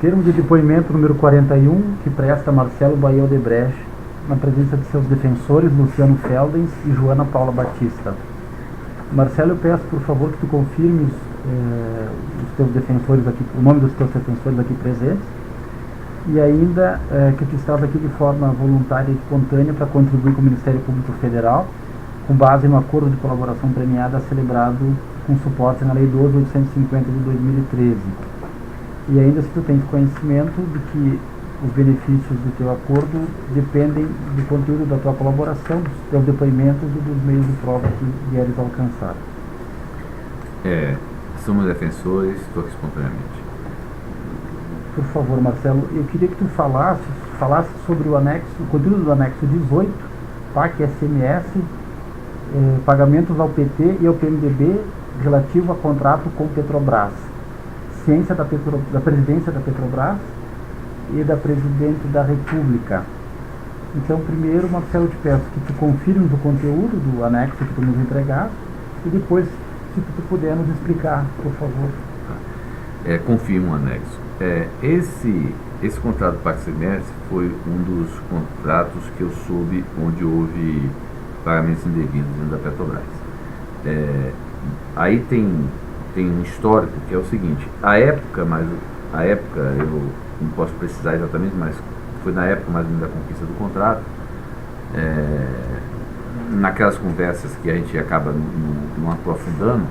Termo de depoimento número 41, que presta Marcelo Baía Odebrecht, na presença de seus defensores Luciano Feldens e Joana Paula Batista. Marcelo, eu peço por favor que tu confirmes os teus defensores aqui, o nome dos teus defensores aqui presentes, e ainda que tu estás aqui de forma voluntária e espontânea para contribuir com o Ministério Público Federal, com base no acordo de colaboração premiada celebrado com suporte na Lei 12.850 de 2013. E ainda se tu tens conhecimento de que os benefícios do teu acordo dependem do conteúdo da tua colaboração, dos teus depoimentos e dos meios de prova que vieres alcançar. Somos defensores, estou aqui espontaneamente. Por favor, Marcelo, eu queria que tu falasse sobre o conteúdo do anexo 18, PAC SMS, pagamentos ao PT e ao PMDB relativo a contrato com Petrobras, ciência da presidência da Petrobras e da Presidente da República. Então, primeiro, Marcelo, te peço que tu confirmes o conteúdo do anexo que tu nos entregaste e depois, se tu puder nos explicar, por favor. Confirmo o anexo. Esse contrato do PAC-SMS foi um dos contratos que eu soube onde houve pagamentos indevidos dentro da Petrobras. Aí tem um histórico que é o seguinte: a época eu não posso precisar exatamente, mas foi na época mais ou menos da conquista do contrato, naquelas conversas que a gente acaba não aprofundando,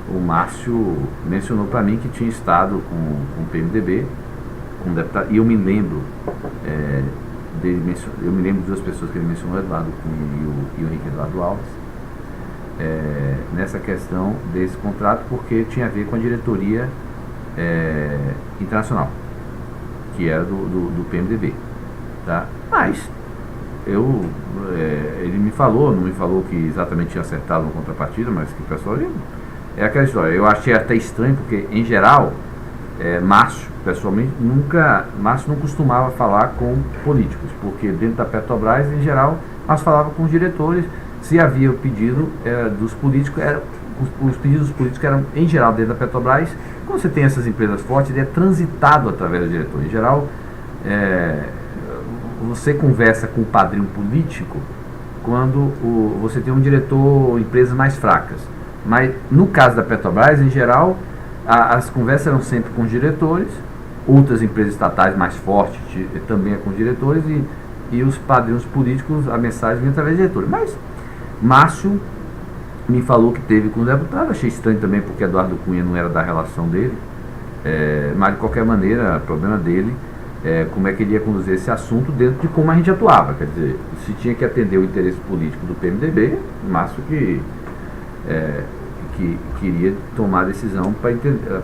o Márcio mencionou para mim que tinha estado com o PMDB, com o deputado, e eu me lembro eu me lembro de duas pessoas que ele mencionou, o Eduardo Cunha e o Henrique Eduardo Alves, nessa questão desse contrato, porque tinha a ver com a diretoria internacional, que era do PMDB, tá? Mas ele me falou, não me falou que exatamente tinha acertado uma contrapartida, mas que o pessoal... É aquela história, eu achei até estranho, porque em geral, Márcio, pessoalmente, Márcio não costumava falar com políticos, porque dentro da Petrobras, em geral, Márcio falava com os diretores. Se havia o pedido dos políticos, os pedidos dos políticos eram, em geral, dentro da Petrobras. Quando você tem essas empresas fortes, ele é transitado através do diretor. Em geral, você conversa com o padrinho político quando você tem um diretor, empresas mais fracas. Mas no caso da Petrobras, em geral, as conversas eram sempre com os diretores, outras empresas estatais mais fortes também com os diretores, e os padrinhos políticos, a mensagem vinha através do diretor. Mas Márcio me falou que teve com o deputado, achei estranho também, porque Eduardo Cunha não era da relação dele, mas de qualquer maneira, o problema dele como é que ele ia conduzir esse assunto dentro de como a gente atuava. Quer dizer, se tinha que atender o interesse político do PMDB, Márcio que queria tomar a decisão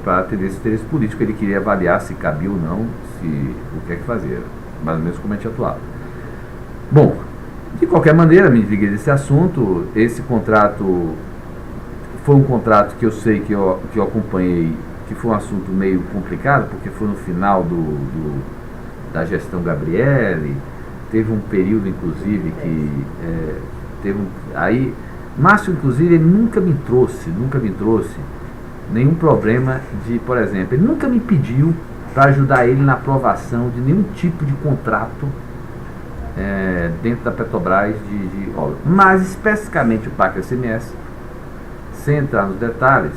para atender esse interesse político. Ele queria avaliar se cabia ou não, o que é que fazer, mais ou menos como a gente atuava. Bom, de qualquer maneira, me desliguei desse assunto. Esse contrato foi um contrato que eu sei que eu acompanhei, que foi um assunto meio complicado, porque foi no final da gestão Gabrielli. Teve um período, inclusive, que aí Márcio, inclusive, ele nunca me trouxe nenhum problema de, por exemplo, ele nunca me pediu para ajudar ele na aprovação de nenhum tipo de contrato dentro da Petrobras de obra. Mas, especificamente o PAC SMS, sem entrar nos detalhes,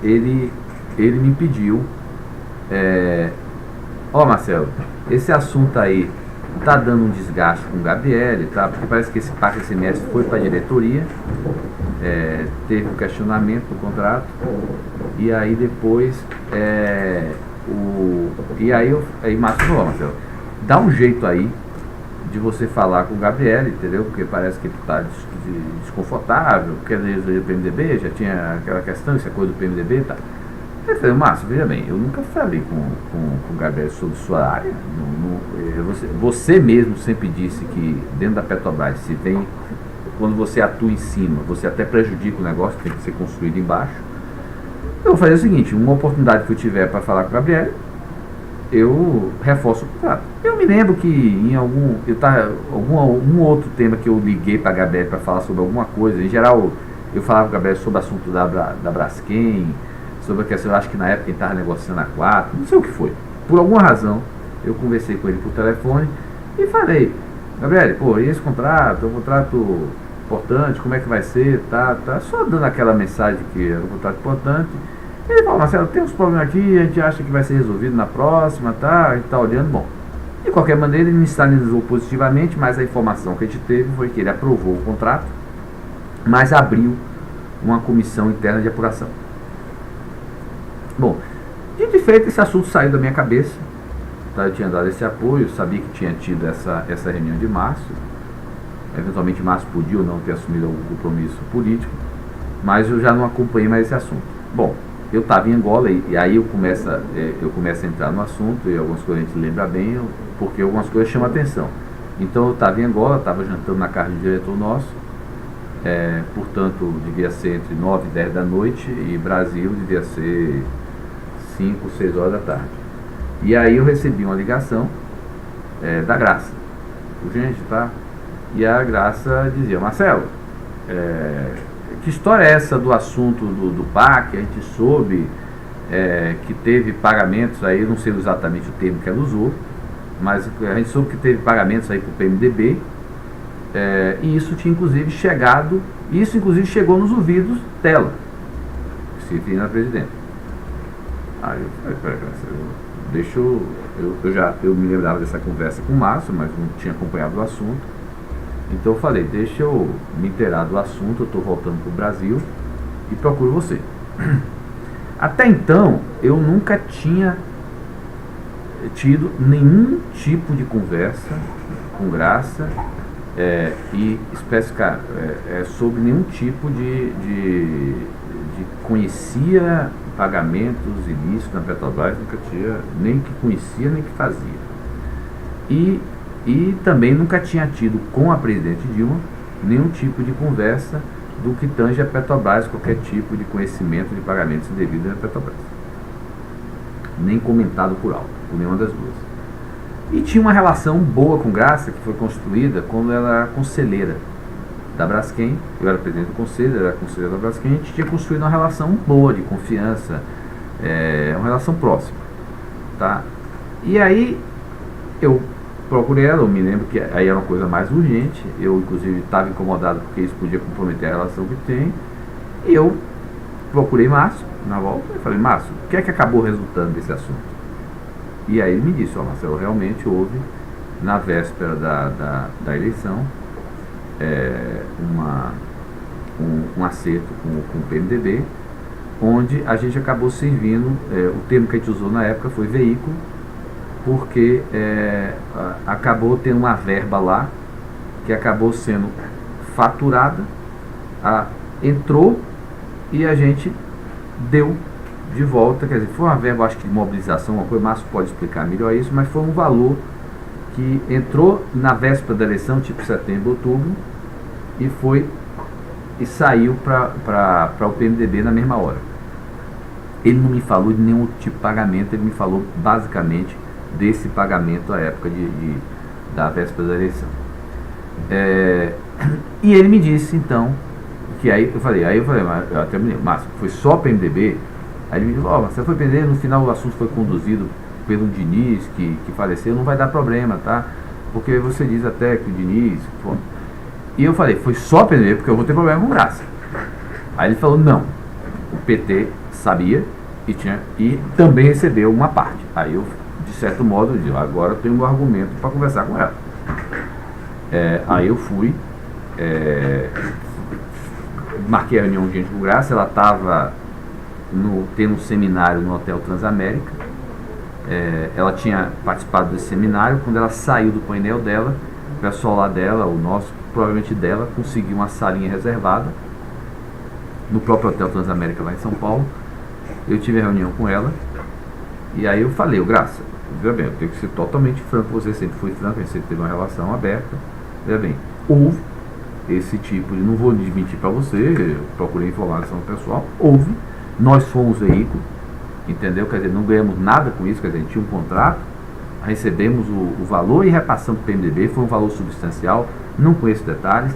ele me pediu, Marcelo, esse assunto aí está dando um desgaste com o Gabrielli, tá? Porque parece que esse PAC SMS foi para a diretoria, teve um questionamento do contrato, e aí depois aí Márcio falou: Marcelo, dá um jeito aí de você falar com o Gabrielli, entendeu? Porque parece que ele está desconfortável, quer dizer, o PMDB, já tinha aquela questão, isso é coisa do PMDB e tal. Eu falei: Márcio, veja bem, eu nunca falei com o Gabriel sobre sua área. Você mesmo sempre disse que dentro da Petrobras, quando você atua em cima, você até prejudica o negócio, tem que ser construído embaixo. Eu vou fazer o seguinte: uma oportunidade que eu tiver para falar com o Gabriel, eu reforço o contrato. Eu me lembro que em algum outro tema que eu liguei para a Gabriel para falar sobre alguma coisa, em geral eu falava com a Gabriel sobre o assunto da Braskem, sobre a questão, eu acho que na época ele estava negociando a 4, não sei o que foi. Por alguma razão, eu conversei com ele por telefone e falei, Gabriel, pô, e esse contrato, é um contrato importante, como é que vai ser, tá, só dando aquela mensagem que era um contrato importante. Ele falou, Marcelo, tem uns problemas aqui, a gente acha que vai ser resolvido na próxima, tá, a gente tá olhando, bom. De qualquer maneira, ele me sinalizou positivamente, mas a informação que a gente teve foi que ele aprovou o contrato, mas abriu uma comissão interna de apuração. Bom, dito e feito, esse assunto saiu da minha cabeça, tá? Eu tinha dado esse apoio, sabia que tinha tido essa reunião de março, eventualmente Márcio podia ou não ter assumido algum compromisso político, mas eu já não acompanhei mais esse assunto. Bom, eu estava em Angola e aí eu começo a entrar no assunto e algumas coisas a gente lembra bem, porque algumas coisas chamam a atenção. Então eu estava em Angola, estava jantando na casa do diretor nosso, portanto devia ser entre 9 e 10 da noite e Brasil devia ser 5, 6 horas da tarde. E aí eu recebi uma ligação da Graça, urgente, tá? E a Graça dizia, Marcelo, que história é essa do assunto do PAC? A gente soube que teve pagamentos aí, não sei exatamente o termo que ela usou, mas a gente soube que teve pagamentos aí para o PMDB, e isso tinha inclusive chegado, isso inclusive chegou nos ouvidos dela, se referindo à presidente. Aí eu falei, peraí, deixa eu me lembrava dessa conversa com o Márcio, mas não tinha acompanhado o assunto. Então eu falei, deixa eu me inteirar do assunto, eu estou voltando para o Brasil e procuro você. Até então, eu nunca tinha tido nenhum tipo de conversa com Graça e especificar sobre nenhum tipo de conhecia pagamentos ilícitos na Petrobras, nunca tinha, nem que conhecia, nem que fazia. E também nunca tinha tido com a presidente Dilma nenhum tipo de conversa do que tange a Petrobras, qualquer tipo de conhecimento de pagamentos indevidos na Petrobras. Nem comentado por alto, por nenhuma das duas. E tinha uma relação boa com Graça, que foi construída quando ela era conselheira da Braskem. Eu era presidente do conselho, ela era conselheira da Braskem. A gente tinha construído uma relação boa, de confiança, uma relação próxima, tá? E aí eu procurei ela, eu me lembro que aí era uma coisa mais urgente, eu inclusive estava incomodado porque isso podia comprometer a relação que tem, e eu procurei Márcio na volta e falei, Márcio, o que é que acabou resultando desse assunto? E aí ele me disse, Marcelo, realmente houve, na véspera da eleição, um acerto com o PMDB, onde a gente acabou servindo, o termo que a gente usou na época foi veículo, porque acabou tendo uma verba lá que acabou sendo faturada, entrou e a gente deu de volta, quer dizer, foi uma verba, acho que de mobilização, uma coisa, o Márcio pode explicar melhor isso, mas foi um valor que entrou na véspera da eleição, tipo setembro, outubro, e saiu para o PMDB na mesma hora. Ele não me falou de nenhum tipo de pagamento, ele me falou basicamente desse pagamento à época da véspera da eleição. E ele me disse então, que aí eu falei, mas eu até me lembro, Márcio, foi só PMDB? Aí ele me disse, você foi PMDB, no final o assunto foi conduzido pelo Diniz, que faleceu, não vai dar problema, tá? Porque você diz até que o Diniz... E eu falei, foi só PMDB, porque eu vou ter problema com Graça. Aí ele falou, não, o PT sabia e também recebeu uma parte. Aí eu, de certo modo, disse, agora eu tenho um argumento para conversar com ela. Aí eu fui, marquei a reunião urgente com Graça, ela estava tendo um seminário no Hotel Transamérica, ela tinha participado desse seminário, quando ela saiu do painel dela, o pessoal lá dela, o nosso, provavelmente dela, conseguiu uma salinha reservada, no próprio Hotel Transamérica lá em São Paulo. Eu tive a reunião com ela, e aí eu falei, Graça, veja bem, eu tenho que ser totalmente franco, você sempre foi franco, a gente sempre teve uma relação aberta, veja bem, houve esse tipo de, não vou desmentir para você, eu procurei informação pessoal, houve, nós fomos veículo, entendeu? Quer dizer, não ganhamos nada com isso, quer dizer, a gente tinha um contrato, recebemos o valor e repassamos para o PMDB, foi um valor substancial, não conheço detalhes,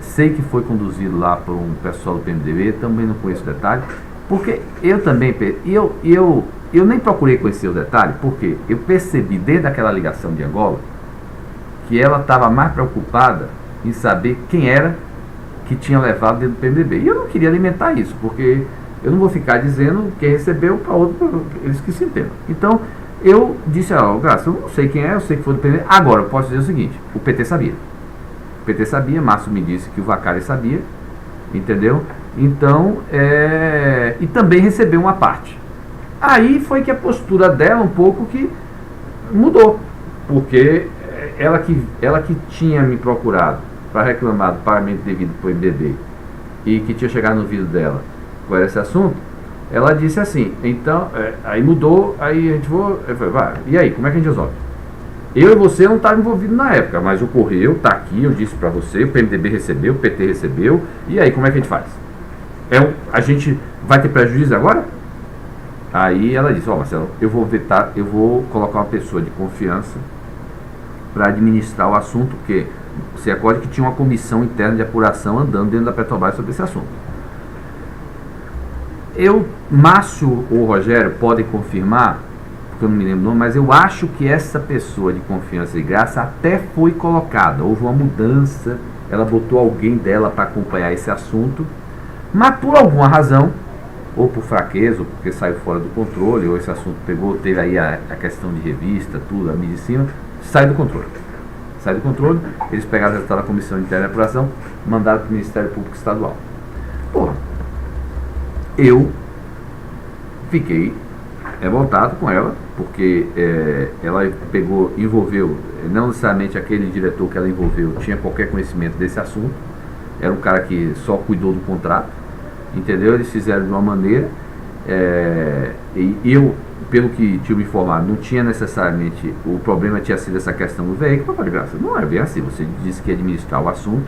sei que foi conduzido lá por um pessoal do PMDB, também não conheço detalhes, Porque eu também, eu nem procurei conhecer o detalhe, porque eu percebi desde aquela ligação de Angola que ela estava mais preocupada em saber quem era que tinha levado dentro do PMDB. E eu não queria alimentar isso, porque eu não vou ficar dizendo quem recebeu para outro, eles que se entendam. Então, eu disse, Graça, eu não sei quem é, eu sei que foi do PMDB. Agora, eu posso dizer o seguinte, o PT sabia. O PT sabia, Márcio me disse que o Vacari sabia, entendeu? Então, e também recebeu uma parte. Aí foi que a postura dela um pouco que mudou, porque ela que tinha me procurado para reclamar do pagamento devido para o MDB e que tinha chegado no ouvido dela com esse assunto, ela disse assim, então, aí mudou, aí a gente vai, e aí, como é que a gente resolve? Eu e você não estavam envolvidos na época, mas ocorreu, está aqui, eu disse para você, o PMDB recebeu, o PT recebeu, e aí, como é que a gente faz? A gente vai ter prejuízo agora? Aí ela disse, Marcelo, eu vou colocar uma pessoa de confiança para administrar o assunto, porque você acorde que tinha uma comissão interna de apuração andando dentro da Petrobras sobre esse assunto. Márcio ou Rogério podem confirmar, porque eu não me lembro o nome, mas eu acho que essa pessoa de confiança e graça até foi colocada, houve uma mudança, ela botou alguém dela para acompanhar esse assunto, mas por alguma razão, ou por fraqueza, ou porque saiu fora do controle, ou esse assunto teve aí a questão de revista, tudo, a mídia em cima, sai do controle. Sai do controle, eles pegaram o resultado da Comissão Interna de Apuração, mandaram para o Ministério Público Estadual. Porra, eu fiquei revoltado com ela, porque ela envolveu, não necessariamente aquele diretor que ela envolveu tinha qualquer conhecimento desse assunto, era um cara que só cuidou do contrato, entendeu? Eles fizeram de uma maneira, e eu, pelo que tinha me informado, não tinha necessariamente, o problema tinha sido essa questão do veículo. Eu falei, Graça, não é bem assim, você disse que ia administrar o assunto,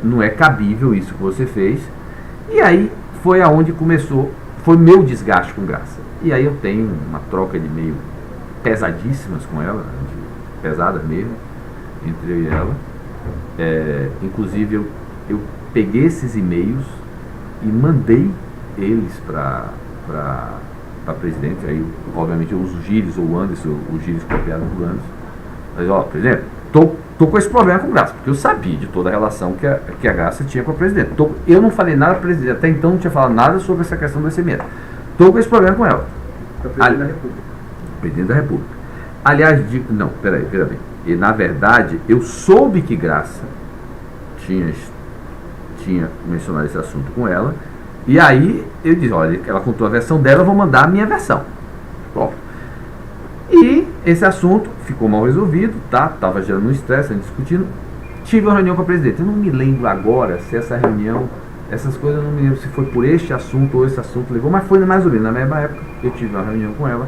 não é cabível isso que você fez. E aí foi aonde começou, foi meu desgaste com Graça. E aí eu tenho uma troca de e-mail pesadíssimas com ela, pesadas mesmo, entre eu e ela. Inclusive eu peguei esses e-mails e mandei eles para presidente. Aí obviamente eu uso o Gilles ou o Anderson, o Gilles copiado por Anderson. Mas presidente, tô com esse problema com Graça, porque eu sabia de toda a relação que a Graça tinha com a presidente. Eu não falei nada para a presidente, até então não tinha falado nada sobre essa questão do SMS. Tô com esse problema com ela. O presidente da República. Presidente da República. Aliás, não, peraí, veja bem. E na verdade, eu soube que Graça tinha mencionado esse assunto com ela, e aí eu disse, olha, ela contou a versão dela, eu vou mandar a minha versão. Bom, e esse assunto ficou mal resolvido, tá? Tava gerando um estresse, discutindo. Tive uma reunião com a presidente. Eu não me lembro agora se essa reunião, essas coisas, eu não me lembro se foi por este assunto ou esse assunto levou, mas foi mais ou menos na mesma época. Eu tive uma reunião com ela.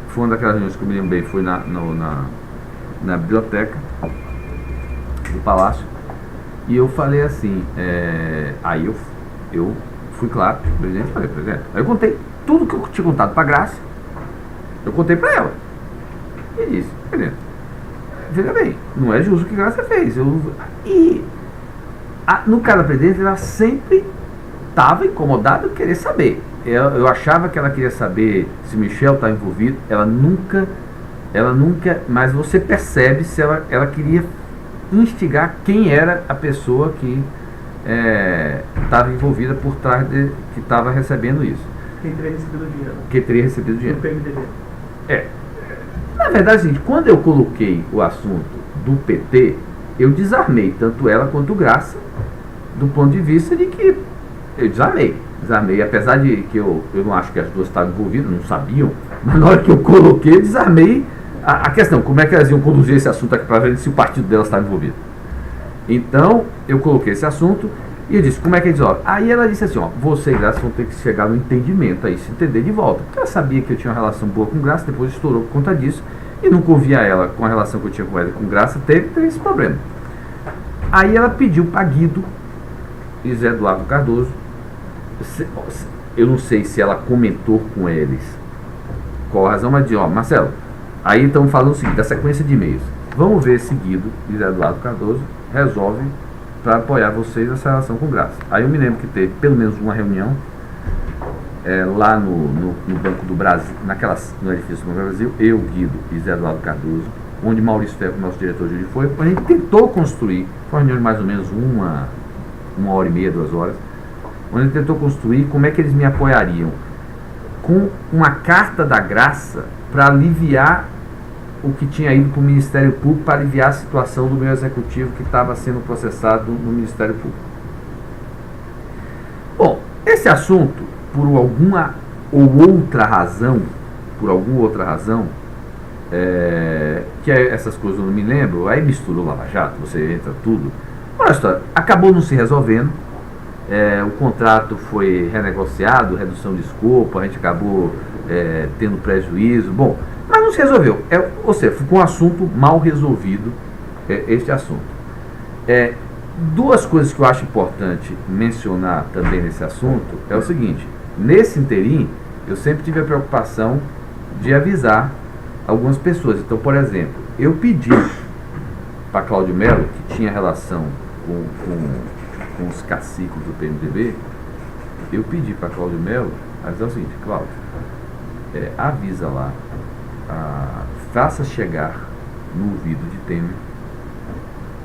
Foi uma daquelas reuniões que eu me lembro bem, foi na biblioteca do Palácio. E eu falei assim, aí eu fui claro, presidente, falei, presidente. Aí eu contei tudo que eu tinha contado para Graça, eu contei para ela. E disse, presidente, veja bem, não é justo o que Graça fez. No caso da presidente, ela sempre estava incomodada de querer saber. Eu achava que ela queria saber se Michel está envolvido. Ela nunca, mas você percebe se ela queria instigar quem era a pessoa que estava envolvida por trás que estava recebendo isso. Quem teria recebido o dinheiro. Quem teria recebido o dinheiro. Do PMDB. Na verdade, gente, quando eu coloquei o assunto do PT, eu desarmei tanto ela quanto o Graça, do ponto de vista de que eu desarmei, apesar de que eu não acho que as duas estavam envolvidas, não sabiam, mas na hora que eu coloquei, eu desarmei a questão, como é que elas iam conduzir esse assunto aqui para ver se o partido delas estava envolvido. Então, eu coloquei esse assunto e eu disse, como é que eles olham? Aí ela disse assim, você e Graça vão ter que chegar no entendimento aí, se entender de volta. Porque ela sabia que eu tinha uma relação boa com Graça, depois estourou por conta disso, e nunca ouvia ela com a relação que eu tinha com ela e com Graça, teve esse problema. Aí ela pediu para Guido e Zé Eduardo Cardoso, eu não sei se ela comentou com eles qual a razão, mas disse, Marcelo, aí estamos falando o seguinte, da sequência de e-mails, vamos ver se Guido e Zé Eduardo Cardoso resolvem para apoiar vocês nessa relação com Graça. Aí eu me lembro que teve pelo menos uma reunião lá no Banco do Brasil, no edifício do Banco do Brasil, eu, Guido e Zé Eduardo Cardoso, onde Maurício Ferro, nosso diretor de foi, a gente tentou construir, foi uma reunião de mais ou menos uma hora e meia, 2 horas, onde a gente tentou construir como é que eles me apoiariam com uma carta da Graça para aliviar o que tinha ido para o Ministério Público, para aliviar a situação do meu executivo que estava sendo processado no Ministério Público. Bom, esse assunto, por alguma outra razão, que essas coisas eu não me lembro, aí mistura o Lava Jato, você entra tudo. Olha a história, acabou não se resolvendo, o contrato foi renegociado, redução de escopo, a gente acabou tendo prejuízo, bom, mas não se resolveu. Ou seja, ficou um assunto mal resolvido, este assunto. Duas coisas que eu acho importante mencionar também nesse assunto é o seguinte: nesse interim, eu sempre tive a preocupação de avisar algumas pessoas. Então, por exemplo, eu pedi para Cláudio Melo, que tinha relação com os caciques do PMDB, eu pedi para Cláudio Melo a dizer o seguinte: Cláudio, avisa lá, faça chegar no ouvido de Temer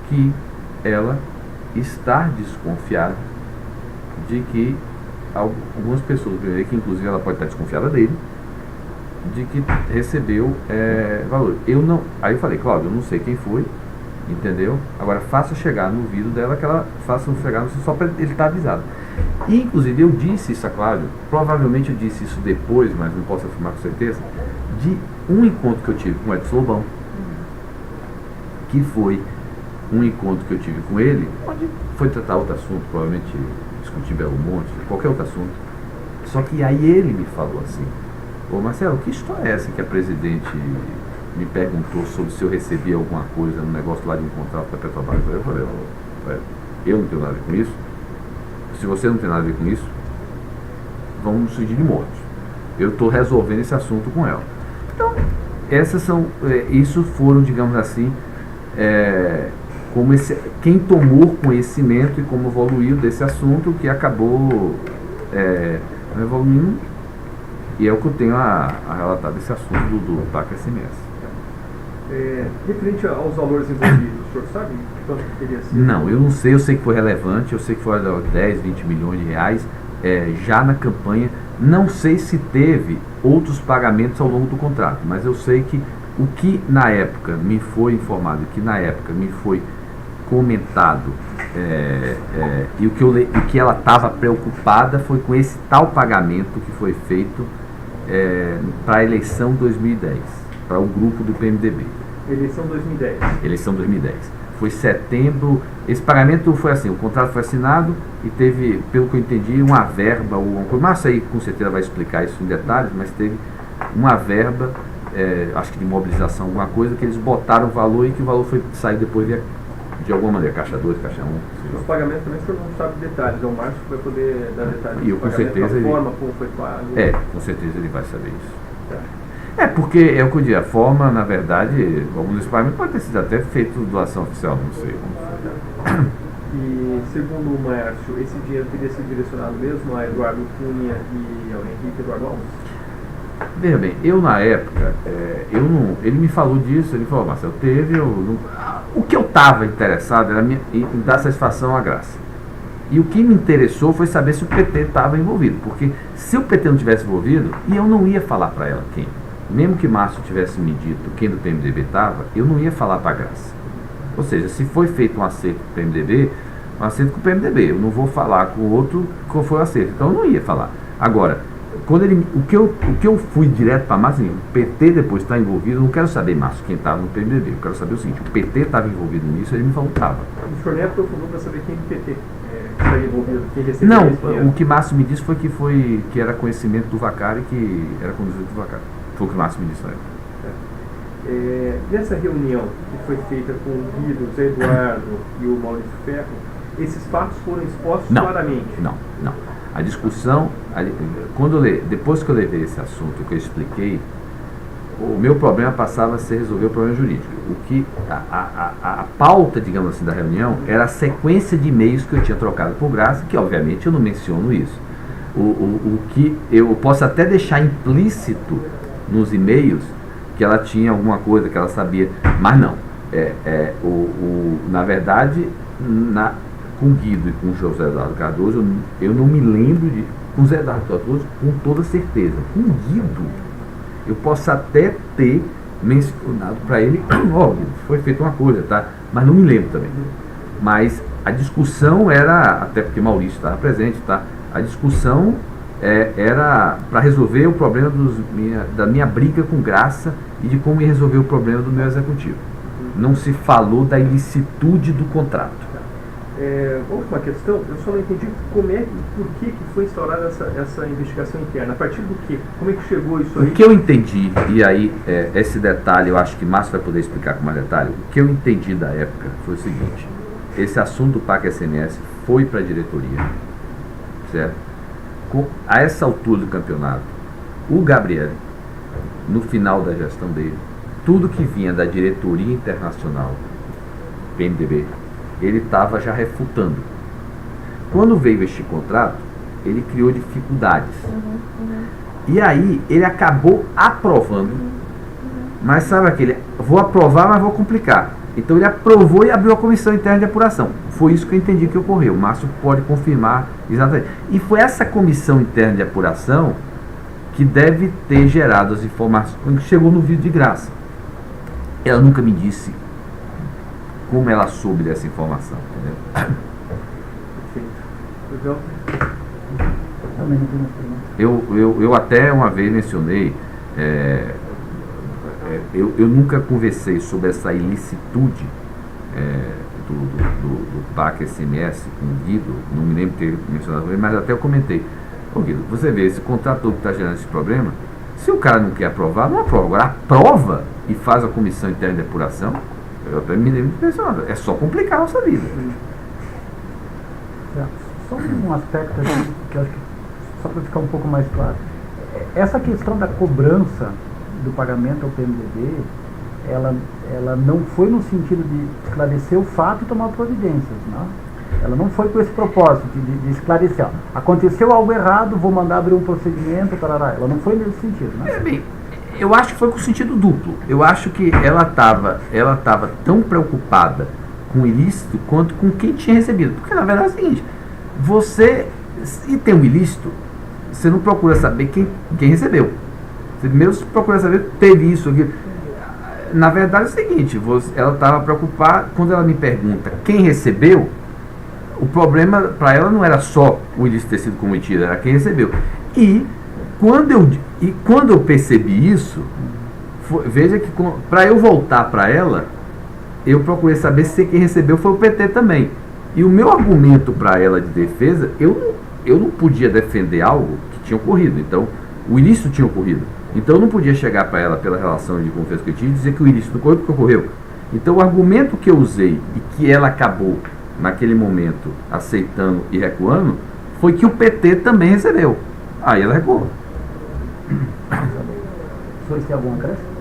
que ela está desconfiada de que algumas pessoas, que inclusive ela pode estar desconfiada dele, de que recebeu valor. Aí eu falei, Cláudio, eu não sei quem foi, entendeu? Agora faça chegar no ouvido dela, que ela faça chegar no só para ele estar avisado. E inclusive eu disse isso a Cláudio, provavelmente eu disse isso depois, mas não posso afirmar com certeza, de um encontro que eu tive com o Edson Lobão, que foi um encontro que eu tive com ele, onde foi tratar outro assunto, provavelmente discutir Belo Monte, qualquer outro assunto. Só que aí ele me falou assim: ô Marcelo, que história é essa que a presidente me perguntou sobre se eu recebia alguma coisa no negócio lá de um contrato da Petrobras? Eu falei, eu não tenho nada a ver com isso. Se você não tem nada a ver com isso, vamos nos fingir de mortos. Eu estou resolvendo esse assunto com ela. Então, isso foram, digamos assim, quem tomou conhecimento e como evoluiu desse assunto, que acabou evoluindo, e é o que eu tenho a relatar desse assunto do PAC SMS. Referente aos valores envolvidos, o senhor sabe quanto que teria sido? Não, eu não sei, eu sei que foi relevante, eu sei que foi 10, 20 milhões de reais já na campanha. Não sei se teve outros pagamentos ao longo do contrato, mas eu sei que o que na época me foi informado, que na época me foi comentado, e o que ela estava preocupada foi com esse tal pagamento que foi feito para a eleição 2010, para o grupo do PMDB. Eleição 2010. Eleição 2010. Foi setembro. Esse pagamento foi assim: o contrato foi assinado e teve, pelo que eu entendi, uma verba, o Márcio aí com certeza vai explicar isso em detalhes, mas teve uma verba, acho que de mobilização, alguma coisa, que eles botaram o valor e que o valor foi sair depois de alguma maneira, caixa 2, caixa 1. Os pagamentos também o senhor não sabe detalhes, o Márcio vai poder dar detalhes. E eu com certeza forma como foi pago. Com certeza ele vai saber isso. Tá. Porque é o que eu digo, a forma, na verdade, alguns desses pagamentos pode ter sido até feito doação oficial, não sei como foi. E segundo o Márcio, esse dinheiro teria sido direcionado mesmo a Eduardo Cunha e ao Henrique Eduardo Alves? Veja bem, eu na época, ele me falou disso, ele falou, Marcelo, o que eu estava interessado era em dar satisfação à Graça. E o que me interessou foi saber se o PT estava envolvido, porque se o PT não tivesse envolvido, e eu não ia falar para ela quem, mesmo que Márcio tivesse me dito quem do PMDB estava, eu não ia falar para a Graça. Ou seja, se foi feito um acerto com o PMDB, um acerto com o PMDB, eu não vou falar com o outro qual foi o acerto, então eu não ia falar. Agora, o que eu fui direto para Márcio, assim, o PT depois está envolvido, eu não quero saber, Márcio, quem estava no PMDB, eu quero saber o seguinte: o PT estava envolvido nisso, ele me falou que estava. O senhor nem aprofundou para saber quem do PT está envolvido, quem recebeu não, esse dinheiro? O que Márcio me disse foi que era conhecimento do Vacari, que era conduzido do Vacari. Foi o que Márcio me disse na época. Nessa reunião que foi feita com o Guido, o Zé Eduardo e o Maurício Ferro, esses fatos foram expostos claramente? Não. A discussão, depois que eu levei esse assunto, que eu expliquei, o meu problema passava a ser resolver o problema jurídico. O que a pauta, digamos assim, da reunião era a sequência de e-mails que eu tinha trocado por Graça, que obviamente eu não menciono isso. O que eu posso até deixar implícito nos e-mails que ela tinha alguma coisa que ela sabia, mas não. Na verdade, com Guido e com José Eduardo Cardoso, eu não me lembro de. Com José Eduardo Cardoso, com toda certeza. Com Guido, eu posso até ter mencionado para ele, ó, foi feita uma coisa, tá? Mas não me lembro também. Mas a discussão era, até porque Maurício estava presente, tá? A discussão era para resolver o problema da minha briga com Graça e de como ia resolver o problema do meu executivo. Não se falou da ilicitude do contrato. Última questão, eu só não entendi por que foi instaurada essa investigação interna, a partir do que? Como é que chegou isso aí? O que eu entendi, e aí esse detalhe eu acho que Márcio vai poder explicar com mais detalhe, o que eu entendi da época foi o seguinte: esse assunto do PAC SMS foi para a diretoria, certo? A essa altura do campeonato, o Gabriel, no final da gestão dele, tudo que vinha da diretoria internacional, PMDB, ele estava já refutando. Quando veio este contrato, ele criou dificuldades. E aí, ele acabou aprovando. Mas sabe aquele, vou aprovar, mas vou complicar. Então ele aprovou e abriu a comissão interna de apuração. Foi isso que eu entendi que ocorreu. O Márcio pode confirmar exatamente. E foi essa comissão interna de apuração que deve ter gerado as informações que chegou no vídeo de Graça. Ela nunca me disse como ela soube dessa informação, entendeu? Eu até uma vez mencionei, eu nunca conversei sobre essa ilicitude do PAC SMS com o Guido, não me lembro de ter mencionado ele, mas até eu comentei: ô Guido, você vê, esse contrato que está gerando esse problema, se o cara não quer aprovar, não aprova. Agora aprova e faz a comissão interna de apuração. Eu até me lembro de mencionar, é só complicar a nossa vida. Só um aspecto aqui, que eu acho que, só para ficar um pouco mais claro, essa questão da cobrança do pagamento ao PMDB, ela não foi no sentido de esclarecer o fato e tomar providências, não? Ela não foi com esse propósito de esclarecer, ó, aconteceu algo errado, vou mandar abrir um procedimento, tarará. Ela não foi nesse sentido, né? Bem, eu acho que foi com sentido duplo. Eu acho que ela estava tão preocupada com o ilícito quanto com quem tinha recebido. Porque na verdade é o seguinte: você, se tem um ilícito, você não procura saber quem recebeu. Você primeiro procura saber que teve isso aqui. Na verdade é o seguinte: ela estava preocupada. Quando ela me pergunta quem recebeu, o problema para ela não era só o ilícito ter sido cometido, era quem recebeu. E quando eu percebi isso, veja que para eu voltar para ela, eu procurei saber se quem recebeu foi o PT também. E o meu argumento para ela de defesa, eu não podia defender algo que tinha ocorrido. Então, o ilícito tinha ocorrido. Então, eu não podia chegar para ela pela relação de confiança que eu tinha e dizer que o ilícito não ocorreu porque ocorreu. Então, o argumento que eu usei e que ela acabou, naquele momento, aceitando e recuando, foi que o PT também recebeu. Aí ela recuou. Vocês têm algum acréscimo?